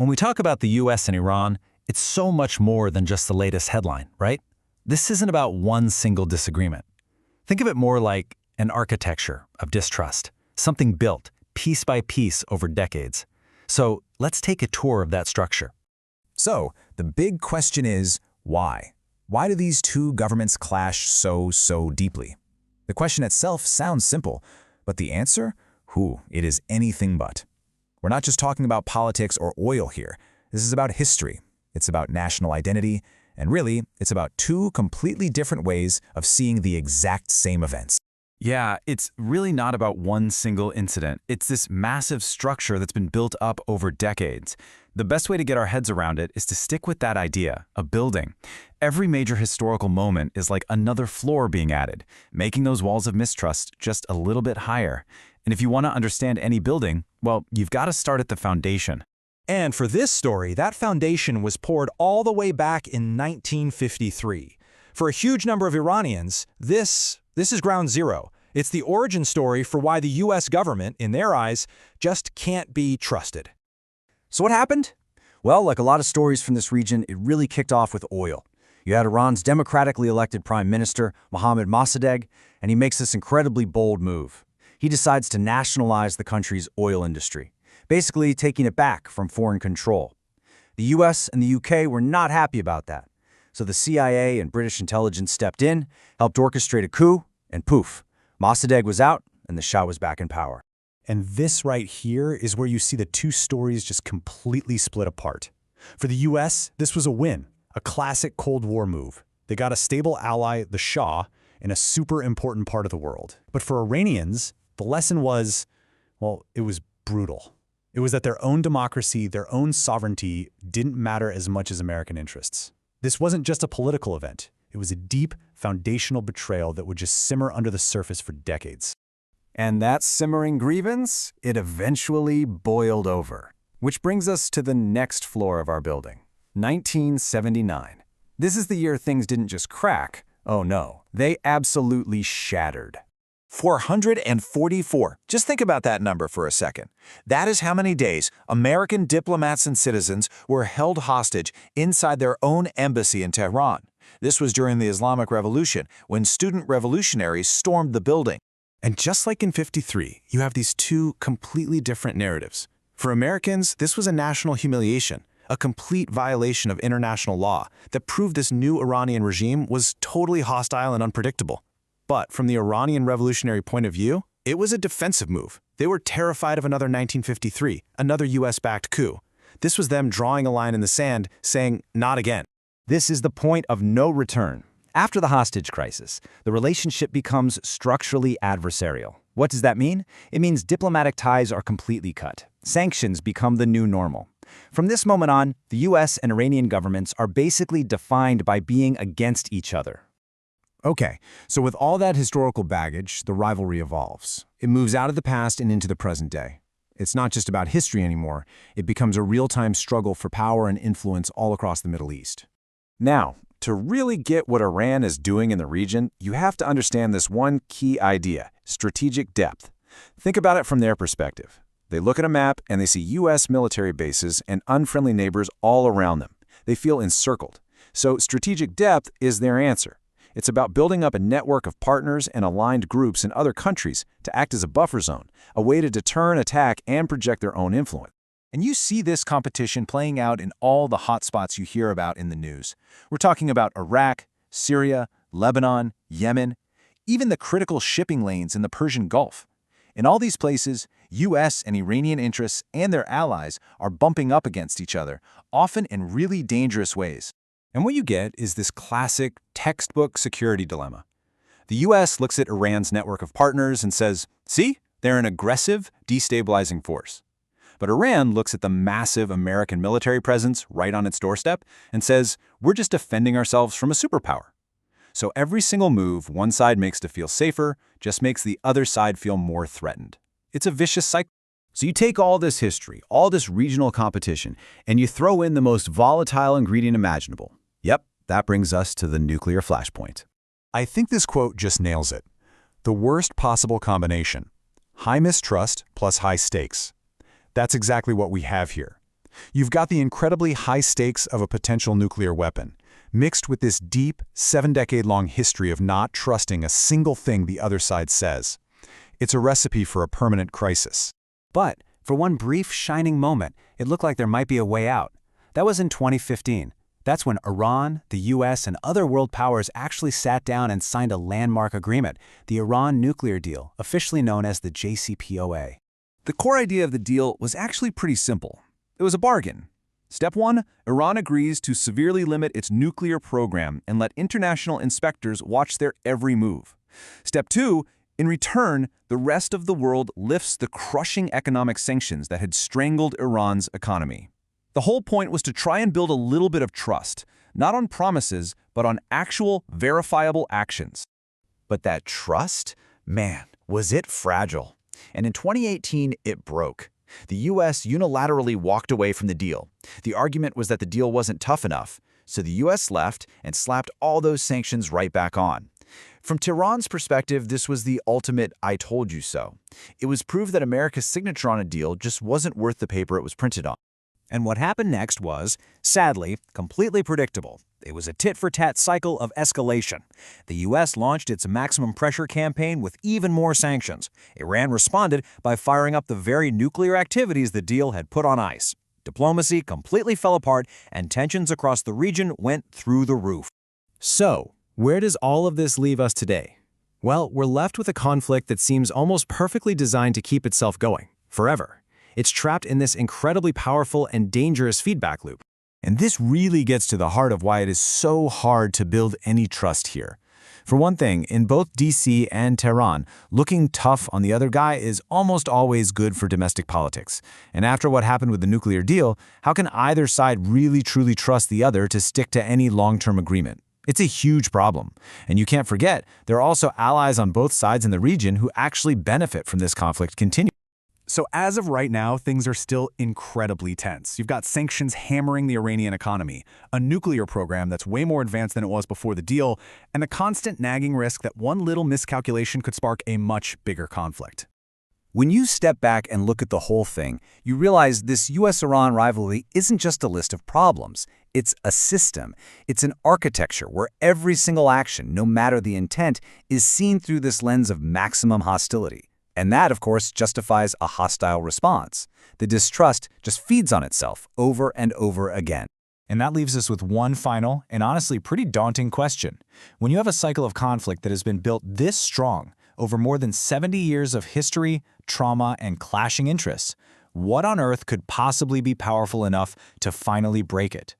When we talk about the US and Iran, it's so much more than just the latest headline, right? This isn't about one single disagreement. Think of it more like an architecture of distrust, something built piece by piece over decades. So let's take a tour of that structure. So, the big question is, why? Why do these two governments clash so deeply? The question itself sounds simple, but the answer? It is anything but. We're not just talking about politics or oil here. This is about history. It's about national identity, and really, it's about two completely different ways of seeing the exact same events. Yeah, it's really not about one single incident. It's this massive structure that's been built up over decades. The best way to get our heads around it is to stick with that idea, a building. Every major historical moment is like another floor being added, making those walls of mistrust just a little bit higher. And if you want to understand any building, well, you've got to start at the foundation. And for this story, that foundation was poured all the way back in 1953. For a huge number of Iranians, this is ground zero. It's the origin story for why the US government, in their eyes, just can't be trusted. So what happened? Well, like a lot of stories from this region, it really kicked off with oil. You had Iran's democratically elected prime minister, Mohammad Mossadegh, and he makes this incredibly bold move. He decides to nationalize the country's oil industry, basically taking it back from foreign control. The US and the UK were not happy about that. So the CIA and British intelligence stepped in, helped orchestrate a coup, and poof, Mossadegh was out and the Shah was back in power. And this right here is where you see the two stories just completely split apart. For the US, this was a win, a classic Cold War move. They got a stable ally, the Shah, in a super important part of the world. But for Iranians, the lesson was, well, it was brutal. It was that their own democracy, their own sovereignty didn't matter as much as American interests. This wasn't just a political event. It was a deep, foundational betrayal that would just simmer under the surface for decades. And that simmering grievance, it eventually boiled over. Which brings us to the next floor of our building, 1979. This is the year things didn't just crack. Oh no, they absolutely shattered. 444. Just think about that number for a second. That is how many days American diplomats and citizens were held hostage inside their own embassy in Tehran. This was during the Islamic Revolution, when student revolutionaries stormed the building. And just like in '53, you have these two completely different narratives. For Americans, this was a national humiliation, a complete violation of international law that proved this new Iranian regime was totally hostile and unpredictable. But from the Iranian revolutionary point of view, it was a defensive move. They were terrified of another 1953, another US-backed coup. This was them drawing a line in the sand, saying, not again. This is the point of no return. After the hostage crisis, the relationship becomes structurally adversarial. What does that mean? It means diplomatic ties are completely cut. Sanctions become the new normal. From this moment on, the US and Iranian governments are basically defined by being against each other. Okay, so with all that historical baggage, the rivalry evolves. It moves out of the past and into the present day. It's not just about history anymore. It becomes a real-time struggle for power and influence all across the Middle East. Now, to really get what Iran is doing in the region, you have to understand this one key idea, strategic depth. Think about it from their perspective. They look at a map and they see US military bases and unfriendly neighbors all around them. They feel encircled. So strategic depth is their answer. It's about building up a network of partners and aligned groups in other countries to act as a buffer zone, a way to deter an attack and project their own influence. And you see this competition playing out in all the hotspots you hear about in the news. We're talking about Iraq, Syria, Lebanon, Yemen, even the critical shipping lanes in the Persian Gulf. In all these places, US and Iranian interests and their allies are bumping up against each other, often in really dangerous ways. And what you get is this classic textbook security dilemma. The US looks at Iran's network of partners and says, see, they're an aggressive, destabilizing force. But Iran looks at the massive American military presence right on its doorstep and says, we're just defending ourselves from a superpower. So every single move one side makes to feel safer just makes the other side feel more threatened. It's a vicious cycle. So you take all this history, all this regional competition, and you throw in the most volatile ingredient imaginable. Yep, that brings us to the nuclear flashpoint. I think this quote just nails it. The worst possible combination. High mistrust plus high stakes. That's exactly what we have here. You've got the incredibly high stakes of a potential nuclear weapon, mixed with this deep, 7-decade-long history of not trusting a single thing the other side says. It's a recipe for a permanent crisis. But for one brief, shining moment, it looked like there might be a way out. That was in 2015. That's when Iran, the US, and other world powers actually sat down and signed a landmark agreement, the Iran nuclear deal, officially known as the JCPOA. The core idea of the deal was actually pretty simple. It was a bargain. Step 1, Iran agrees to severely limit its nuclear program and let international inspectors watch their every move. Step 2, in return, the rest of the world lifts the crushing economic sanctions that had strangled Iran's economy. The whole point was to try and build a little bit of trust, not on promises, but on actual, verifiable actions. But that trust? Man, was it fragile. And in 2018, it broke. The US unilaterally walked away from the deal. The argument was that the deal wasn't tough enough, so the US left and slapped all those sanctions right back on. From Tehran's perspective, this was the ultimate "I told you so." It was proof that America's signature on a deal just wasn't worth the paper it was printed on. And what happened next was, sadly, completely predictable. It was a tit-for-tat cycle of escalation. The U.S. launched its maximum pressure campaign with even more sanctions. Iran responded by firing up the very nuclear activities the deal had put on ice. Diplomacy completely fell apart, and tensions across the region went through the roof. So, where does all of this leave us today? Well, we're left with a conflict that seems almost perfectly designed to keep itself going, forever. It's trapped in this incredibly powerful and dangerous feedback loop. And this really gets to the heart of why it is so hard to build any trust here. For one thing, in both DC and Tehran, looking tough on the other guy is almost always good for domestic politics. And after what happened with the nuclear deal, how can either side really truly trust the other to stick to any long-term agreement? It's a huge problem. And you can't forget, there are also allies on both sides in the region who actually benefit from this conflict continuing. So as of right now, things are still incredibly tense. You've got sanctions hammering the Iranian economy, a nuclear program that's way more advanced than it was before the deal, and the constant nagging risk that one little miscalculation could spark a much bigger conflict. When you step back and look at the whole thing, you realize this US-Iran rivalry isn't just a list of problems. It's a system. It's an architecture where every single action, no matter the intent, is seen through this lens of maximum hostility. And that, of course, justifies a hostile response. The distrust just feeds on itself over and over again. And that leaves us with one final and honestly pretty daunting question. When you have a cycle of conflict that has been built this strong over more than 70 years of history, trauma, and clashing interests, what on earth could possibly be powerful enough to finally break it?